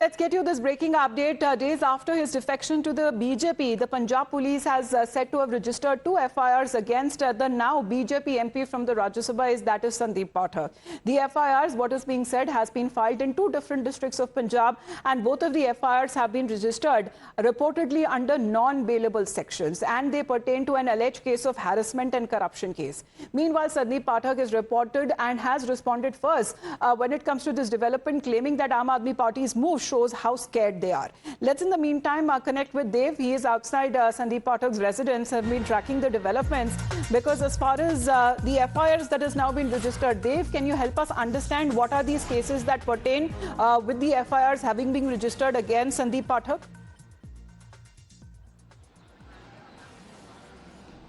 Let's get you this breaking update. Days after his defection to the BJP, the Punjab police has said to have registered 2 FIRs against the now BJP MP from the Rajya Sabha, that is Sandeep Pathak. The FIRs, what is being said, has been filed in 2 different districts of Punjab, and both of the FIRs have been registered reportedly under non-bailable sections, and they pertain to an alleged case of harassment and corruption case. Meanwhile, Sandeep Pathak is reported and has responded first when it comes to this development, claiming that Aam Aadmi Party's move shows how scared they are. Let's in the meantime connect with Dev. He is outside Sandeep Pathak's residence, have been tracking the developments, because as far as the FIRs that has now been registered, Dev, can you help us understand what are these cases that pertain with the FIRs having been registered against Sandeep Pathak?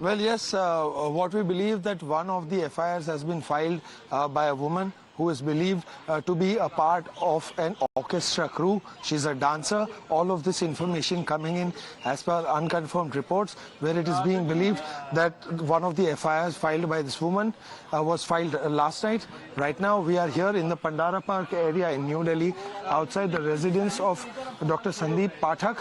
Well, yes, what we believe that one of the FIRs has been filed by a woman who is believed to be a part of an orchestra crew. She's a dancer. All of this information coming in as per unconfirmed reports, where it is being believed that one of the FIRs filed by this woman was filed last night. Right now, we are here in the Pandara Park area in New Delhi, outside the residence of Dr. Sandeep Pathak.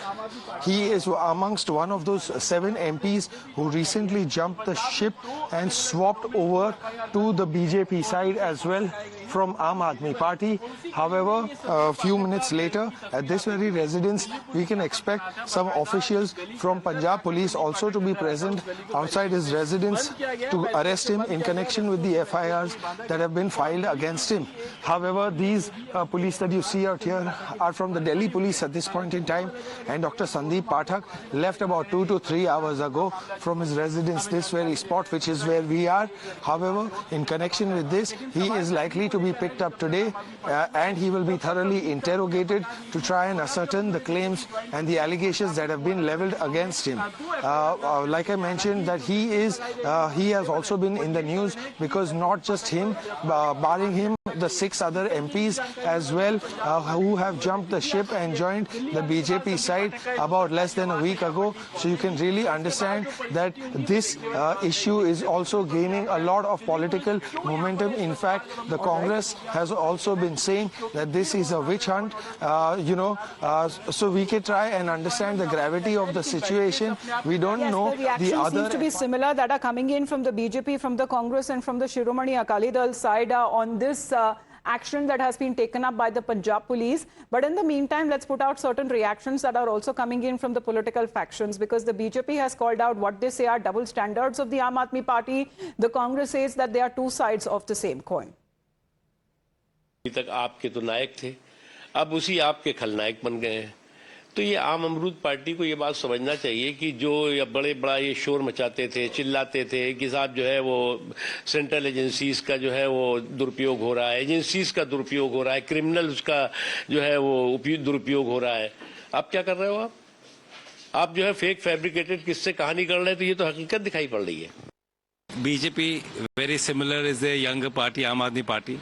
He is amongst one of those 7 MPs who recently jumped the ship and swapped over to the BJP side as well from Aam Aadmi Party. However, a few minutes later, at this very residence, we can expect some officials from Punjab Police also to be present outside his residence to arrest him in connection with the FIRs that have been filed against him. However, these police that you see out here are from the Delhi Police at this point in time, and Dr. Sandeep Pathak left about 2 to 3 hours ago from his residence, this very spot, which is where we are. However, in connection with this, he is likely to be picked up today and he will be thoroughly interrogated to try and ascertain the claims and the allegations that have been leveled against him. Like I mentioned, that he has also been in the news because not just him, barring him, the 6 other MPs as well who have jumped the ship and joined the BJP side about less than a week ago. So you can really understand that this issue is also gaining a lot of political momentum. In fact, the Congress has also been saying that this is a witch hunt, so we can try and understand the gravity of the situation. We don't know the other... seems to be similar that are coming in from the BJP, from the Congress and from the Shiromani Akali Dal side on this action that has been taken up by the Punjab police. But in the meantime, let's put out certain reactions that are also coming in from the political factions, because the BJP has called out what they say are double standards of the Aam Aadmi Party. The Congress says that they are 2 sides of the same coin. अभी तक आपके तो नायक थे, अब उसी आपके खलनायक बन गए हैं। तो ये आम अमरूद पार्टी को ये बात समझना चाहिए कि जो बड़ा ये शोर मचाते थे, चिल्लाते थे कि साहब जो है वो सेंट्रल एजेंसीज का जो है वो दुरुपयोग हो रहा है, एजेंसीज का दुरुपयोग हो रहा है, क्रिमिनल्स का जो है वो दुरुपयोग हो रहा है। आप क्या कर रहे हो? आप जो है फेक फैब्रिकेटेड किससे कहानी कर रहे हैं, तो ये तो हकीकत दिखाई पड़ रही है। BJP very similar is a younger party, आम आदमी party.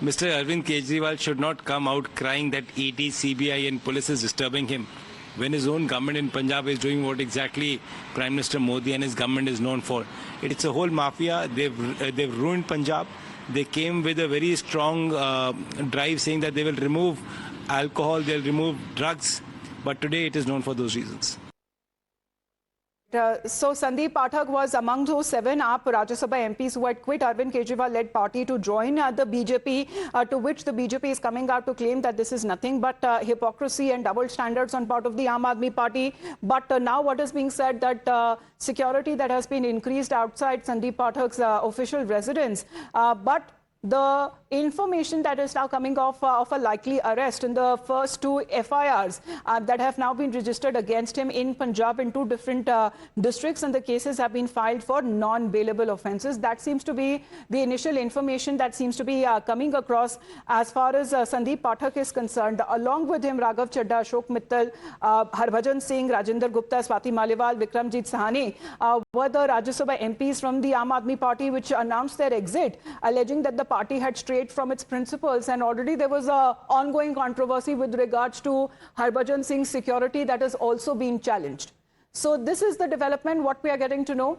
Mr. Arvind Kejriwal should not come out crying that ED, CBI and police is disturbing him when his own government in Punjab is doing what exactly Prime Minister Modi and his government is known for. It's a whole mafia. They've ruined Punjab. They came with a very strong drive saying that they will remove alcohol, they'll remove drugs. But today it is known for those reasons. So Sandeep Pathak was among those 7 AAP Rajya Sabha MPs who had quit Arvind Kejriwal-led party to join the BJP, to which the BJP is coming out to claim that this is nothing but hypocrisy and double standards on part of the Aam Aadmi Party. But now what is being said that security that has been increased outside Sandeep Pathak's official residence, but the information that is now coming off of a likely arrest in the first 2 FIRs that have now been registered against him in Punjab in 2 different districts, and the cases have been filed for non-bailable offences. That seems to be the initial information that seems to be coming across as far as Sandeep Pathak is concerned. Along with him, Raghav Chadha, Ashok Mittal, Harbhajan Singh, Rajinder Gupta, Swati Maliwal, Vikramjit Sahani were the Rajya Sabha MPs from the Aam Aadmi Party which announced their exit, alleging that the party had strayed from its principles, and already there was a ongoing controversy with regards to Harbhajan Singh's security that has also been challenged. So this is the development, what we are getting to know.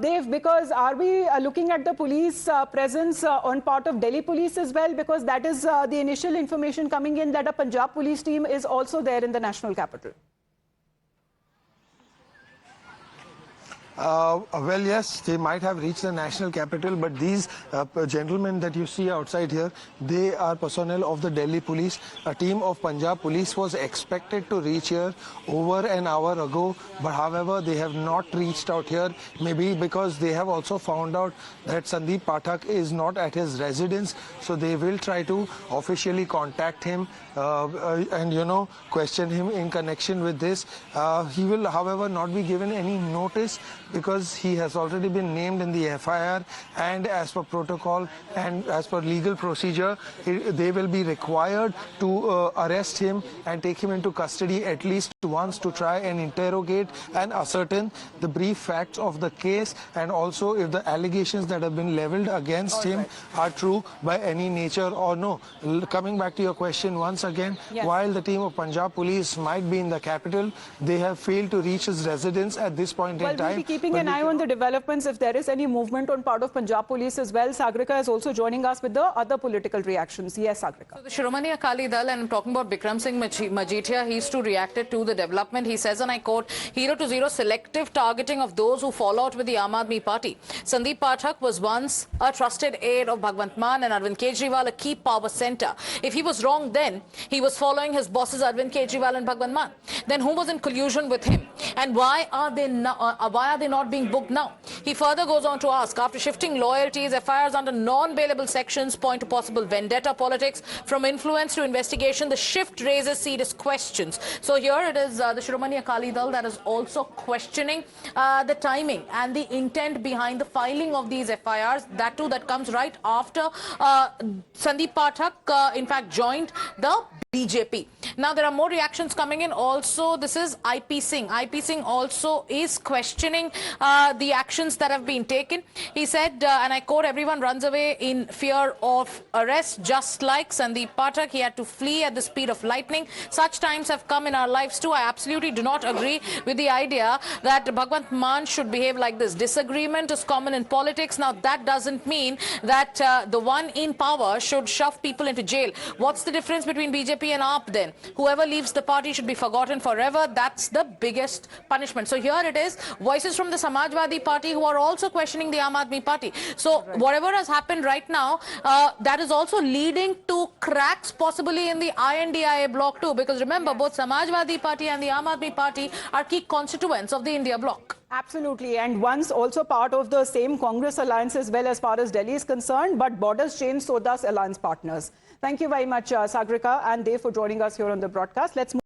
Dave, because are we looking at the police presence on part of Delhi police as well? Because that is the initial information coming in that a Punjab police team is also there in the national capital. Well, yes, they might have reached the national capital, but these gentlemen that you see outside here, they are personnel of the Delhi police. A team of Punjab police was expected to reach here over an hour ago, but however, they have not reached out here, maybe because they have also found out that Sandeep Pathak is not at his residence, so they will try to officially contact him and, you know, question him in connection with this. He will, however, not be given any notice, because he has already been named in the FIR, and as per protocol and as per legal procedure, they will be required to arrest him and take him into custody at least once to try and interrogate and ascertain the brief facts of the case, and also if the allegations that have been leveled against him are true by any nature or no. Coming back to your question once again, yes, while the team of Punjab police might be in the capital, they have failed to reach his residence at this point in time. We'll be keeping an eye on the developments if there is any movement on part of Punjab police as well. Sagrika is also joining us with the other political reactions. Yes, Sagrika. So the Shiromani Akali Dal, and I'm talking about Bikram Singh Majithia, he's to reacted to the development. He says, and I quote, 0 to 0 selective targeting of those who fall out with the Aam Aadmi Party. Sandeep Pathak was once a trusted aide of Bhagwant Mann and Arvind Kejriwal, a key power center. If he was wrong then, he was following his bosses Arvind Kejriwal and Bhagwant Mann. Then who was in collusion with him? And why are they not being booked now? He further goes on to ask, after shifting loyalties, FIRs under non-bailable sections point to possible vendetta politics. From influence to investigation, the shift raises serious questions. So here it is the Shiromani Akali Dal that is also questioning the timing and the intent behind the filing of these FIRs. That too, that comes right after Sandeep Pathak, in fact, joined the BJP. Now, there are more reactions coming in. Also, this is IP Singh. IP Singh also is questioning the actions that have been taken. He said, and I quote, everyone runs away in fear of arrest, just like Sandeep Pathak. He had to flee at the speed of lightning. Such times have come in our lives too. I absolutely do not agree with the idea that Bhagwant Mann should behave like this. Disagreement is common in politics. Now, that doesn't mean that the one in power should shove people into jail. What's the difference between BJP and AAP then? Whoever leaves the party should be forgotten forever. That's the biggest punishment. So here it is, voices from the Samajwadi Party who are also questioning the Aam Aadmi Party. So whatever has happened right now, that is also leading to cracks possibly in the INDIA bloc too. Because remember, both Samajwadi Party and the Aam Aadmi Party are key constituents of the India bloc. Absolutely, and once also part of the same Congress alliance as well as far as Delhi is concerned, but borders change, so does alliance partners. Thank you very much, Sagrika and Dave, for joining us here on the broadcast. Let's move